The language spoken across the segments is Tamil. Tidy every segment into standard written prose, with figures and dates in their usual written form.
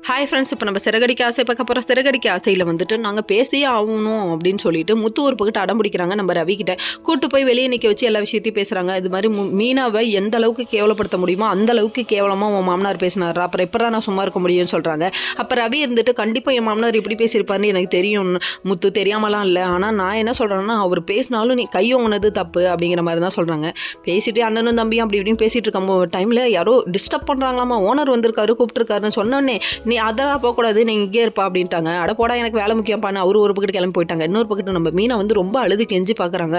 ஹாய் ஃப்ரெண்ட்ஸ், இப்போ நம்ம சிறகடிக்க ஆசை பார்க்க போகிற சிறகடிக்க ஆசையில் வந்துட்டு நாங்கள் பேசியே ஆகணும் அப்படின்னு சொல்லிட்டு முத்து ஒரு பக்கிட்ட அடம் பிடிக்கிறாங்க. நம்ம ரவிக்கிட்ட கூட்டு போய் வெளியே நிற்க வச்சு எல்லா விஷயத்தையும் பேசுகிறாங்க. இது மாதிரி மீனாவை எந்த அளவுக்கு கேவலப்படுத்த முடியுமோ அந்த அளவுக்கு கேவலமாக உன் மாமனார் பேசினார், அப்புறம் எப்படா நான் சும்மா இருக்க முடியும்னு சொல்கிறாங்க. அப்போ ரவி இருந்துட்டு கண்டிப்பாக என் மாமனார் இப்படி பேசியிருப்பாருன்னு எனக்கு தெரியும் முத்து, தெரியாமலாம் இல்லை, ஆனால் நான் என்ன சொல்கிறேன்னா அவர் பேசினாலும் நீ கையோங்கினது தப்பு அப்படிங்கிற மாதிரி தான் சொல்கிறாங்க. பேசிட்டு அண்ணனும் தம்பியும் அப்படி இப்படின்னு பேசிகிட்டு இருக்க டைமில் யாரோ டிஸ்டர்ப் பண்ணுறாங்களாமா, ஓனர் வந்திருக்காரு கூப்பிட்டுருக்காருன்னு சொன்னோன்னே நீ அதெல்லாம் போகக்கூடாது, நீ இங்கே இருப்பா அப்படின்ட்டாங்க. அட போடா, எனக்கு வேலை முக்கியம் பண்ண அவர் ஒரு பக்கத்து கிளம்பி போயிட்டாங்க. இன்னொரு பக்கத்து நம்ம மீனை வந்து ரொம்ப அழுது கெஞ்சி பார்க்குறாங்க.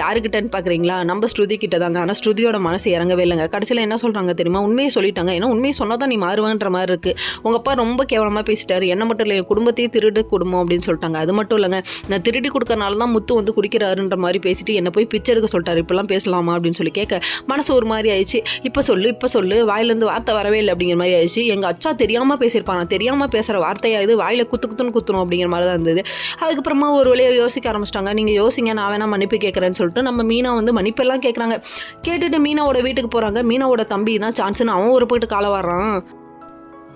யாருக்கிட்டன்னு பார்க்குறீங்களா? நம்ம ஸ்ருதி கிட்ட தாங்க. ஆனால் ஸ்ருதியோட மனசு இறங்கவே இல்லைங்க. கடைசியில் என்ன சொல்கிறாங்க தெரியுமா? உண்மையை சொல்லிட்டாங்க. ஏன்னா உண்மையை சொன்னால் தான் நீ மாறுவான்ற மாதிரி இருக்குது. உங்கள் அப்பா ரொம்ப கேவலமாக பேசிட்டாரு, என்ன மட்டும் இல்லை என் குடும்பத்தையும் திருடு குடும்பம் அப்படின்னு சொல்லிட்டாங்க. அது மட்டும் இல்லைங்க, நான் திருடி கொடுக்கறனால தான் முத்து வந்து குடிக்கிறாருன்ற மாதிரி பேசிட்டு என்னை போய் பிச்சை எடுக்க சொல்லிட்டாரு, இப்பெல்லாம் பேசலாமா அப்படின்னு சொல்லி கேட்க மனசு ஒரு மாதிரி ஆயிடுச்சு. இப்போ சொல்லு வாயிலேருந்து வார்த்தை வரவே இல்லை அப்படிங்கிற மாதிரி ஆயிடுச்சு. எங்கள் அச்சா தெரியாமல் பேசியிருப்பாங்க, தெரியாமல் பேசுகிற வார்த்தையாக இது வாயில் குத்துன்னு குத்தணும் அப்படிங்கிற மாதிரி தான் இருந்தது. அதுக்கப்புறமா ஒரு வழியை யோசிக்க ஆரம்பிச்சிட்டாங்க. நீங்கள் யோசிங்க, நான் வேணா மன்னிப்பு கேட்குறேன்னு சொல்லிட்டு நம்ம மீனா வந்து மன்னிப்பெல்லாம் கேட்குறாங்க. கேட்டுட்டு மீனாவோட வீட்டுக்கு போகிறாங்க. மீனாவோட தம்பி தான் சான்ஸ்னு அவன் ஒரு போயிட்டு காலை வர்றான்.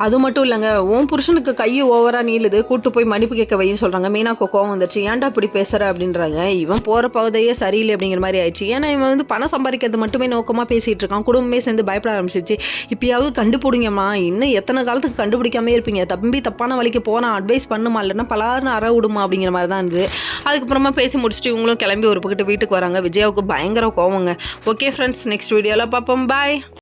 அது மட்டும் இல்லைங்க, உன் புருஷனுக்கு கையை ஓவராக நீளுது, கூட்டு போய் மன்னிப்பு கேட்க வையும் சொல்கிறாங்க. மீனாக்கு கோவம் வந்துச்சு. ஏன்டா இப்படி பேசுகிற அப்படின்றாங்க. இவன் போகிற பகுதியே சரியில்லை அப்படிங்கிற மாதிரி ஆயிடுச்சு. ஏன்னா இவன் வந்து பணம் சம்பாதிக்கிறது மட்டுமே நோக்கமாக பேசிகிட்டு இருக்கான். குடும்பமே சேர்ந்து பயப்பட ஆரம்பிச்சிச்சு. இப்பயாவது கண்டுபிடிங்கம்மா, இன்னும் எத்தனை காலத்துக்கு கண்டுபிடிக்காமே இருப்பீங்க? தம்பி தப்பான வழிக்கு போனால் அட்வைஸ் பண்ணுமா, இல்லைன்னா பலாருன்னு அற விடுமா அப்படிங்கிற மாதிரி தான் இருந்தது. அதுக்கப்புறமா பேசி முடிச்சுட்டு இவங்களும் கிளம்பி ஒரு பக்கத்து வீட்டுக்கு வராங்க. விஜயாவுக்கு பயங்கர கோவங்க. ஓகே ஃப்ரெண்ட்ஸ், நெக்ஸ்ட் வீடியோவில் பார்ப்போம். பாய்.